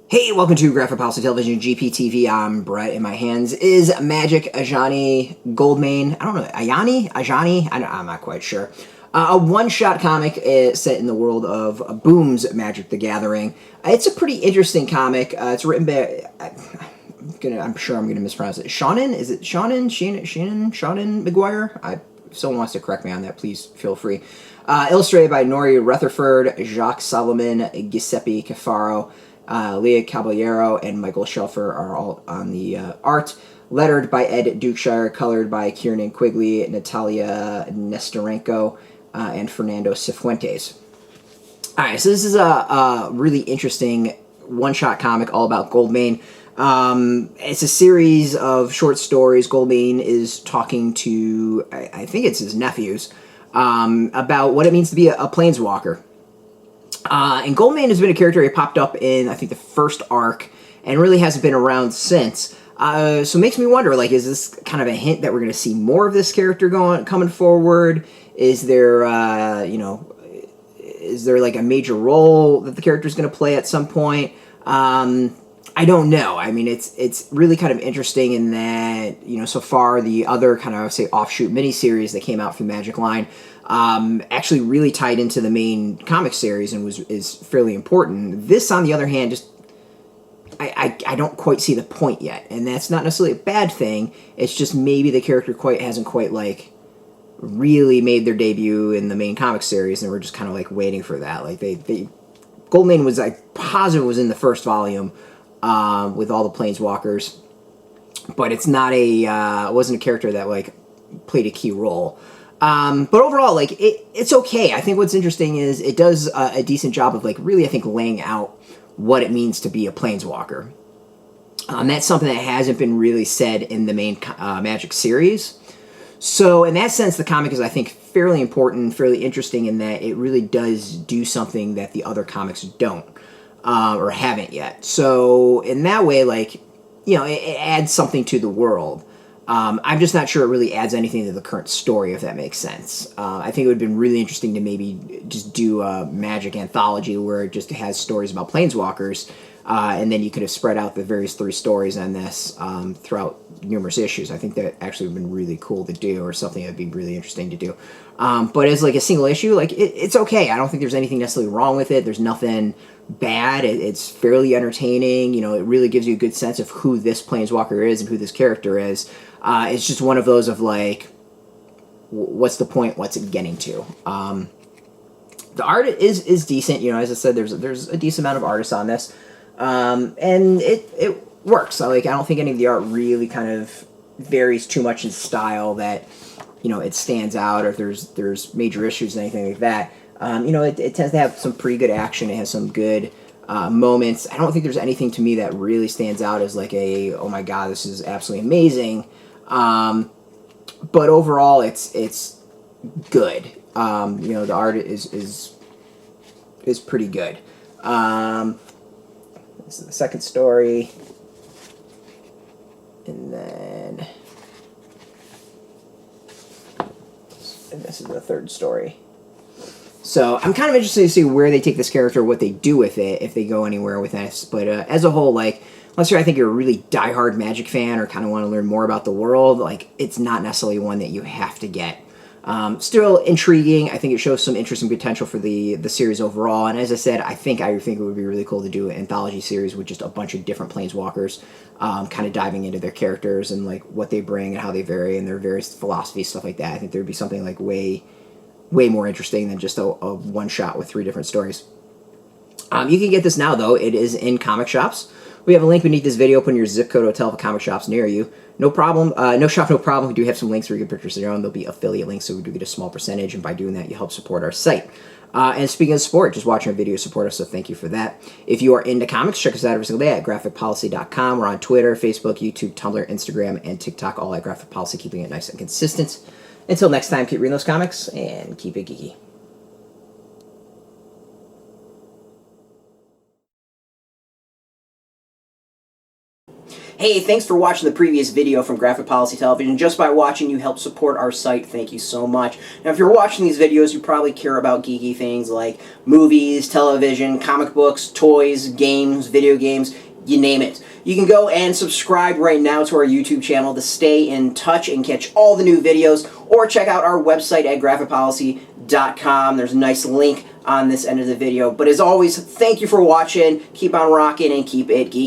Hey, welcome to Graphic Policy Television, GPTV. I'm Brett. In my hands is Magic Ajani Goldmane. I don't know, Ajani? I'm not quite sure. A one-shot comic set in the world of Boom's Magic the Gathering. It's a pretty interesting comic. It's written by... I'm sure I'm gonna mispronounce it. Seanan? Is it Seanan? Seanan McGuire? If someone wants to correct me on that, please feel free. Illustrated by Nori, Retherford, Jacques, Salomon, Giuseppe, Cafaro, Leah Caballero, and Michael Shelfer are all on the art. Lettered by Ed Dukeshire, colored by Kieran and Quigley, Natalia, Nesterenko, and Fernando Sifuentes. Alright, so this is a really interesting one-shot comic all about Goldmane. It's a series of short stories. Goldmane is talking to, I think it's his nephews, about what it means to be a Planeswalker. And Goldmane has been a character who popped up in, I think, the first arc, and really hasn't been around since. So it makes me wonder, like, is this kind of a hint that we're going to see more of this character coming forward? Is there, is there, like, a major role that the character is going to play at some point? I don't know. I mean, it's really kind of interesting in that, so far the other kind of, I would say, offshoot miniseries that came out from the Magic line actually really tied into the main comic series and is fairly important. This, on the other hand, just I don't quite see the point yet, and that's not necessarily a bad thing. It's just maybe the character hasn't quite like really made their debut in the main comic series, and we're just kind of like waiting for that. Like Goldmane was, positive was in the first volume with all the Planeswalkers, but it's not it wasn't a character that like played a key role. But overall, like, it's okay. I think what's interesting is it does a decent job of, like, really, I think, laying out what it means to be a Planeswalker. That's something that hasn't been really said in the main Magic series. So, in that sense, the comic is, I think, fairly important, fairly interesting in that it really does do something that the other comics don't, or haven't yet. So, in that way, like, it adds something to the world. I'm just not sure it really adds anything to the current story, if that makes sense. I think it would have been really interesting to maybe just do a Magic anthology where it just has stories about Planeswalkers, and then you could have spread out the various 3 stories on this throughout numerous issues. I think that actually would have been really cool to do, or something that would be really interesting to do. But as like a single issue, like it's okay. I don't think there's anything necessarily wrong with it. There's nothing bad. It's fairly entertaining. It really gives you a good sense of who this Planeswalker is and who this character is. It's just one of those of like, what's the point? What's it getting to? The art is decent. As I said, there's a decent amount of artists on this, and it works. I don't think any of the art really kind of varies too much in style that it stands out, or if there's major issues and anything like that. It tends to have some pretty good action. It has some good moments. I don't think there's anything to me that really stands out as like oh my god, this is absolutely amazing. But overall, it's good. The art is pretty good. This is the second story, and this is the third story. So I'm kind of interested to see where they take this character, what they do with it, if they go anywhere with this. But as a whole, like, unless I think you're a really diehard Magic fan or kind of want to learn more about the world, like, it's not necessarily one that you have to get. Still intriguing. I think it shows some interesting potential for the series overall. And as I said, I think it would be really cool to do an anthology series with just a bunch of different Planeswalkers, kind of diving into their characters and like what they bring and how they vary and their various philosophies, stuff like that. I think there would be something like way more interesting than just a one-shot with 3 different stories. You can get this now, though. It is in comic shops. We have a link beneath this video. Put in your zip code, hotel, the comic shops near you. No problem. No shop, no problem. We do have some links where you can purchase your own. There'll be affiliate links, so we do get a small percentage, and by doing that, you help support our site. And speaking of support, just watching our videos support us, so thank you for that. If you are into comics, check us out every single day at graphicpolicy.com. We're on Twitter, Facebook, YouTube, Tumblr, Instagram, and TikTok, all at Graphic Policy, keeping it nice and consistent. Until next time, keep reading those comics, and keep it geeky. Hey, thanks for watching the previous video from Graphic Policy Television. Just by watching, you help support our site. Thank you so much. Now, if you're watching these videos, you probably care about geeky things like movies, television, comic books, toys, games, video games, you name it. You can go and subscribe right now to our YouTube channel to stay in touch and catch all the new videos, or check out our website at graphicpolicy.com. There's a nice link on this end of the video. But as always, thank you for watching. Keep on rocking and keep it geeky.